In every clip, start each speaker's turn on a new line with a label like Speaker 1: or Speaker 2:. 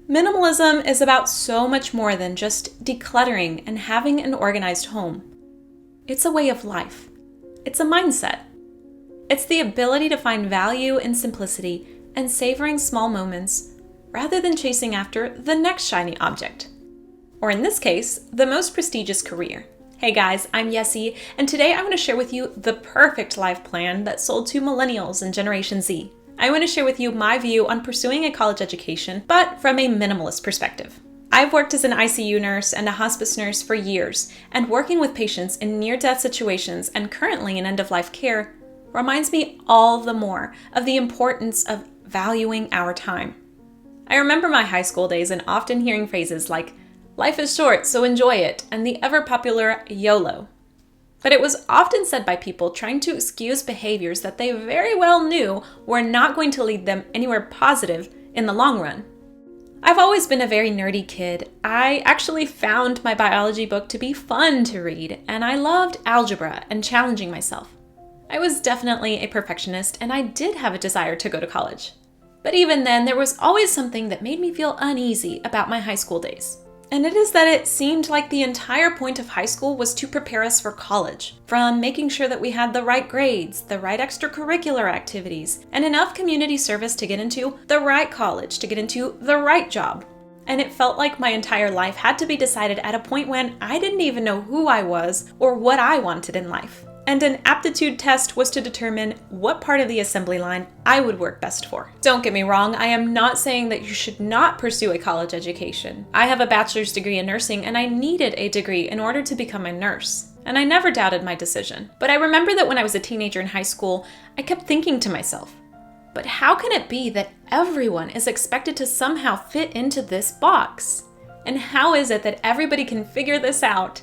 Speaker 1: Minimalism is about so much more than just decluttering and having an organized home. It's a way of life. It's a mindset. It's the ability to find value in simplicity and savoring small moments rather than chasing after the next shiny object. Or in this case, the most prestigious career. Hey guys, I'm Yessie, and today I want to share with you the perfect life plan that sold to millennials and Generation Z. I want to share with you my view on pursuing a college education, but from a minimalist perspective. I've worked as an ICU nurse and a hospice nurse for years, and working with patients in near-death situations and currently in end-of-life care reminds me all the more of the importance of valuing our time. I remember my high school days and often hearing phrases like, "Life is short, so enjoy it," and the ever-popular YOLO. But it was often said by people trying to excuse behaviors that they very well knew were not going to lead them anywhere positive in the long run. I've always been a very nerdy kid. I actually found my biology book to be fun to read, and I loved algebra and challenging myself. I was definitely a perfectionist, and I did have a desire to go to college. But even then, there was always something that made me feel uneasy about my high school days. And it is that it seemed like the entire point of high school was to prepare us for college, from making sure that we had the right grades, the right extracurricular activities, and enough community service to get into the right college, to get into the right job. And it felt like my entire life had to be decided at a point when I didn't even know who I was or what I wanted in life. And an aptitude test was to determine what part of the assembly line I would work best for. Don't get me wrong, I am not saying that you should not pursue a college education. I have a bachelor's degree in nursing, and I needed a degree in order to become a nurse. And I never doubted my decision. But I remember that when I was a teenager in high school, I kept thinking to myself, but how can it be that everyone is expected to somehow fit into this box? And how is it that everybody can figure this out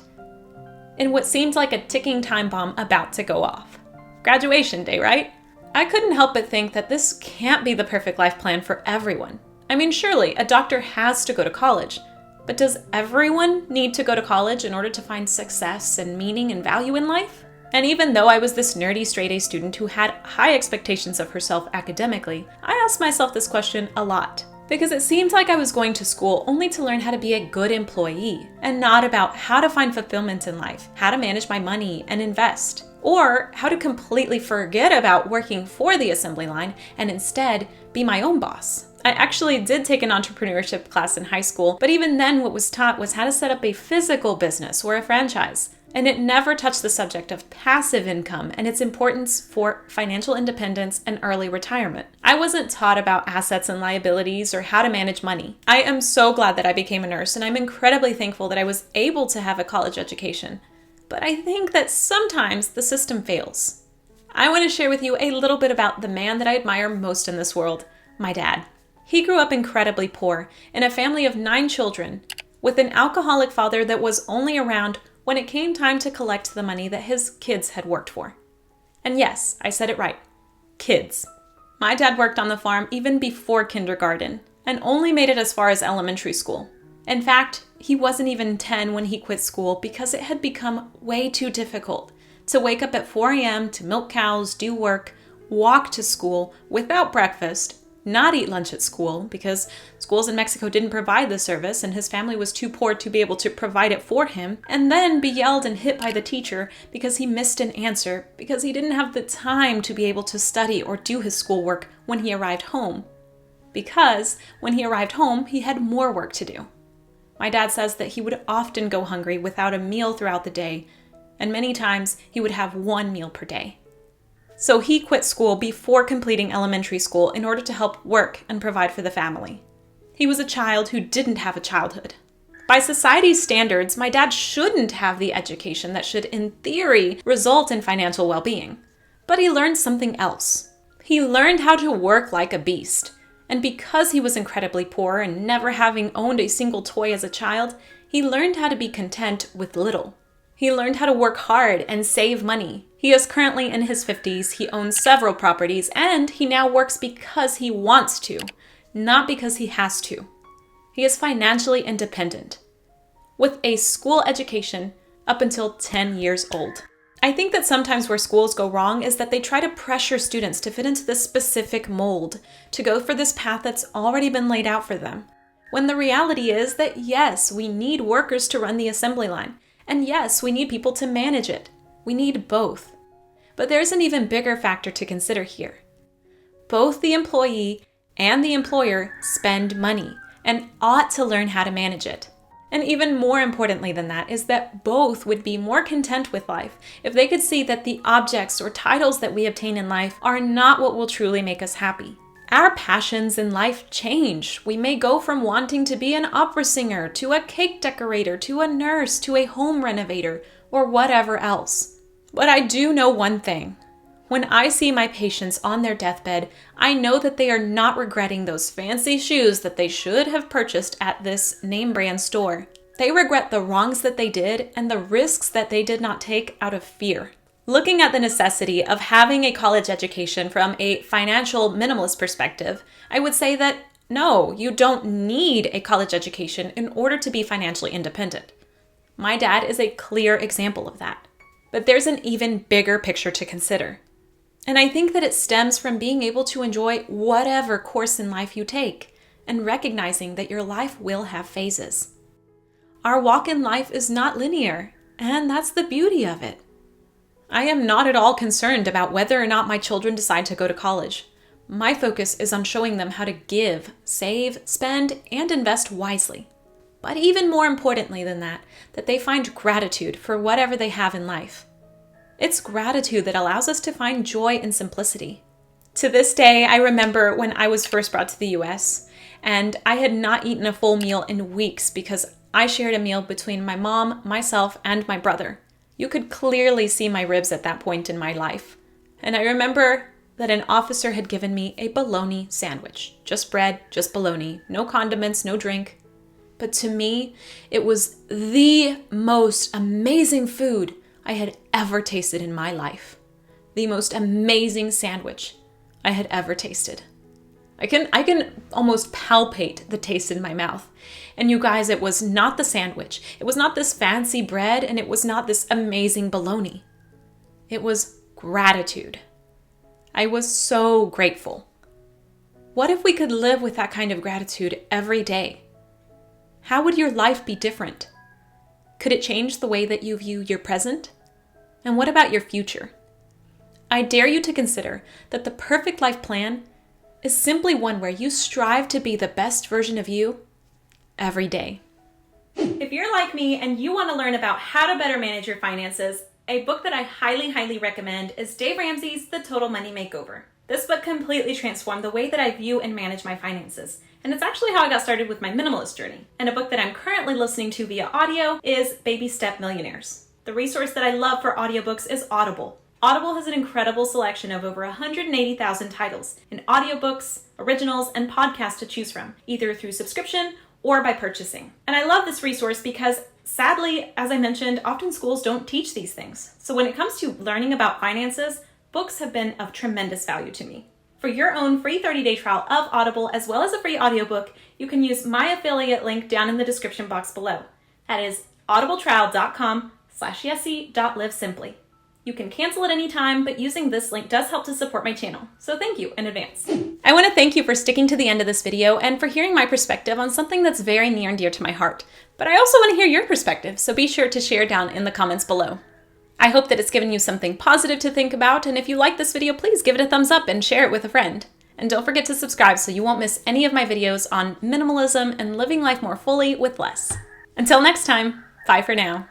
Speaker 1: in what seemed like a ticking time bomb about to go off? Graduation day, right? I couldn't help but think that this can't be the perfect life plan for everyone. I mean, surely a doctor has to go to college, but does everyone need to go to college in order to find success and meaning and value in life? And even though I was this nerdy straight-A student who had high expectations of herself academically, I asked myself this question a lot. Because it seemed like I was going to school only to learn how to be a good employee, and not about how to find fulfillment in life, how to manage my money and invest, or how to completely forget about working for the assembly line and instead be my own boss. I actually did take an entrepreneurship class in high school, but even then what was taught was how to set up a physical business or a franchise. And it never touched the subject of passive income and its importance for financial independence and early retirement. I wasn't taught about assets and liabilities or how to manage money. I am so glad that I became a nurse, and I'm incredibly thankful that I was able to have a college education. But I think that sometimes the system fails. I want to share with you a little bit about the man that I admire most in this world, my dad. He grew up incredibly poor in a family of 9 children with an alcoholic father that was only around when it came time to collect the money that his kids had worked for. And yes, I said it right. Kids. My dad worked on the farm even before kindergarten and only made it as far as elementary school. In fact, he wasn't even 10 when he quit school because it had become way too difficult to wake up at 4 a.m. to milk cows, do work, walk to school without breakfast, not eat lunch at school because schools in Mexico didn't provide the service and his family was too poor to be able to provide it for him, and then be yelled and hit by the teacher because he missed an answer because he didn't have the time to be able to study or do his schoolwork when he arrived home. Because when he arrived home, he had more work to do. My dad says that he would often go hungry without a meal throughout the day, and many times he would have 1 meal per day. So he quit school before completing elementary school in order to help work and provide for the family. He was a child who didn't have a childhood. By society's standards, my dad shouldn't have the education that should, in theory, result in financial well-being. But he learned something else. He learned how to work like a beast. And because he was incredibly poor and never having owned a single toy as a child, he learned how to be content with little. He learned how to work hard and save money. He is currently in his 50s, he owns several properties, and he now works because he wants to, not because he has to. He is financially independent, with a school education up until 10 years old. I think that sometimes where schools go wrong is that they try to pressure students to fit into this specific mold, to go for this path that's already been laid out for them, When the reality is that yes, we need workers to run the assembly line, and yes, we need people to manage it. We need both. But there's an even bigger factor to consider here. Both the employee and the employer spend money and ought to learn how to manage it. And even more importantly than that is that both would be more content with life if they could see that the objects or titles that we obtain in life are not what will truly make us happy. Our passions in life change. We may go from wanting to be an opera singer to a cake decorator to a nurse to a home renovator or whatever else. But I do know one thing. When I see my patients on their deathbed, I know that they are not regretting those fancy shoes that they should have purchased at this name brand store. They regret the wrongs that they did and the risks that they did not take out of fear. Looking at the necessity of having a college education from a financial minimalist perspective, I would say that no, you don't need a college education in order to be financially independent. My dad is a clear example of that. But there's an even bigger picture to consider. And I think that it stems from being able to enjoy whatever course in life you take and recognizing that your life will have phases. Our walk in life is not linear, and that's the beauty of it. I am not at all concerned about whether or not my children decide to go to college. My focus is on showing them how to give, save, spend, and invest wisely. But even more importantly than that they find gratitude for whatever they have in life. It's gratitude that allows us to find joy in simplicity. To this day, I remember when I was first brought to the US, and I had not eaten a full meal in weeks because I shared a meal between my mom, myself, and my brother. You could clearly see my ribs at that point in my life. And I remember that an officer had given me a bologna sandwich. Just bread, just bologna, no condiments, no drink. But to me, it was the most amazing food I had ever tasted in my life. The most amazing sandwich I had ever tasted. I can almost palpate the taste in my mouth. And you guys, it was not the sandwich. It was not this fancy bread, and it was not this amazing bologna. It was gratitude. I was so grateful. What if we could live with that kind of gratitude every day? How would your life be different? Could it change the way that you view your present? And what about your future? I dare you to consider that the perfect life plan is simply one where you strive to be the best version of you every day. If you're like me and you want to learn about how to better manage your finances, a book that I highly recommend is Dave Ramsey's The Total Money Makeover. This book completely transformed the way that I view and manage my finances. And it's actually how I got started with my minimalist journey. And a book that I'm currently listening to via audio is Baby Step Millionaires. The resource that I love for audiobooks is Audible. Audible has an incredible selection of over 180,000 titles in audiobooks, originals, and podcasts to choose from, either through subscription or by purchasing. And I love this resource because sadly, as I mentioned, often schools don't teach these things. So when it comes to learning about finances, books have been of tremendous value to me. For your own free 30-day trial of Audible, as well as a free audiobook, you can use my affiliate link down in the description box below. That is audibletrial.com/yessie.livesimply. You can cancel at any time, but using this link does help to support my channel. So thank you in advance. I want to thank you for sticking to the end of this video and for hearing my perspective on something that's very near and dear to my heart. But I also want to hear your perspective, so be sure to share down in the comments below. I hope that it's given you something positive to think about, and if you like this video, please give it a thumbs up and share it with a friend. And don't forget to subscribe so you won't miss any of my videos on minimalism and living life more fully with less. Until next time, bye for now.